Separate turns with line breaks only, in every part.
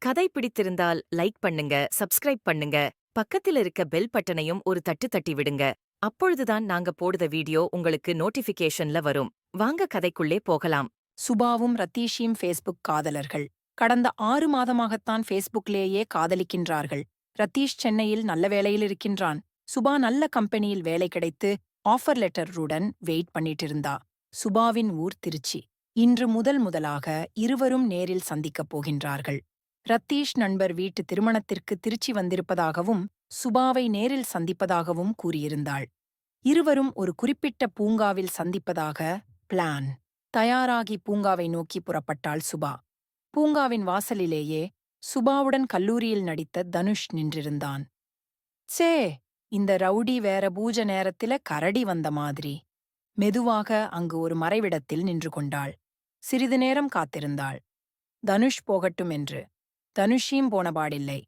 கதை பிடித்திருந்தால் லைக் பண்ணுங்க, சப்ஸ்கிரைப் பண்ணுங்க. பக்கத்துல இருக்க பெல் பட்டனையும் ஒரு தட்டு தட்டி விடுங்க. அப்பொழுதுதான் நாங்க போடுற வீடியோ உங்களுக்கு நோட்டிஃபிகேஷன்ல வரும். வாங்க கதைக்குள்ளே போகலாம்.
சுபாவும் ரத்தீஷியும் ஃபேஸ்புக் காதலர்கள். கடந்த 6 மாதமாகத்தான் ஃபேஸ்புக்லேயே காதலிக்கின்றார்கள். ரத்தீஷ் சென்னையில் நல்ல வேலையில் இருக்கின்றான். சுபா நல்ல கம்பெனியில் வேலை கிடைத்து ஆஃபர் லெட்டருடன் வெயிட் பண்ணிட்டு இருந்தா. சுபாவின் ஊர் திருச்சி. இன்று முதலாக இருவரும் நேரில் சந்திக்கப் போகின்றார்கள். ரத்தீஷ் நண்பர் வீட்டு திருமணத்திற்கு திருச்சி வந்திருப்பதாகவும் சுபாவை நேரில் சந்திப்பதாகவும் கூறியிருந்தாள். இருவரும் ஒரு குறிப்பிட்ட பூங்காவில் சந்திப்பதாக பிளான். தயாராகி பூங்காவை நோக்கி புறப்பட்டாள் சுபா. பூங்காவின் வாசலிலேயே சுபாவுடன் கல்லூரியில் நடித்த தனுஷ் நின்றிருந்தான். சே, இந்த ரவுடி வேற பூஜ நேரத்தில கரடி வந்த மாதிரி. மெதுவாக அங்கு ஒரு மறைவிடத்தில் நின்று கொண்டாள். சிறிது நேரம் காத்திருந்தாள். தனுஷ் போகட்டும் என்று. தனுஷியும் போனபாடில்லை.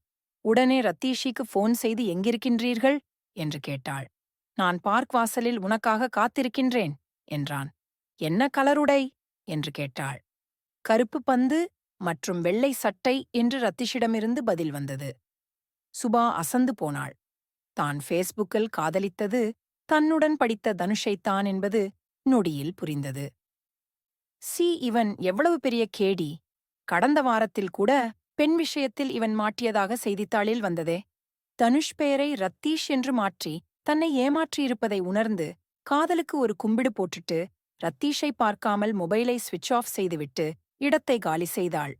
உடனே ரத்தீஷிக்கு போன் செய்து எங்கிருக்கின்றீர்கள் என்று கேட்டாள். நான் பார்க் வாசலில் உனக்காக காத்திருக்கின்றேன் என்றான். என்ன கலருடை என்று கேட்டாள். கருப்பு பந்து மற்றும் வெள்ளை சட்டை என்று ரத்தீஷிடமிருந்து பதில் வந்தது. சுபா அசந்து போனாள். தான் ஃபேஸ்புக்கில் காதலித்தது தன்னுடன் படித்த தனுஷைத்தான் என்பது நொடியில் புரிந்தது. இவன் எவ்வளவு பெரிய கேடி! கடந்த வாரத்தில் கூட பெண் விஷயத்தில் இவன் மாட்டியதாக செய்தித்தாளில் வந்ததே. தனுஷ் பெயரை ரத்தீஷ் என்று மாற்றி தன்னை ஏமாற்றியிருப்பதை உணர்ந்து காதலுக்கு ஒரு கும்பிடு போட்டுட்டு ரத்தீஷை பார்க்காமல் மொபைலை ஸ்விட்ச் ஆஃப் செய்துவிட்டு இடத்தை காலி செய்தாள்.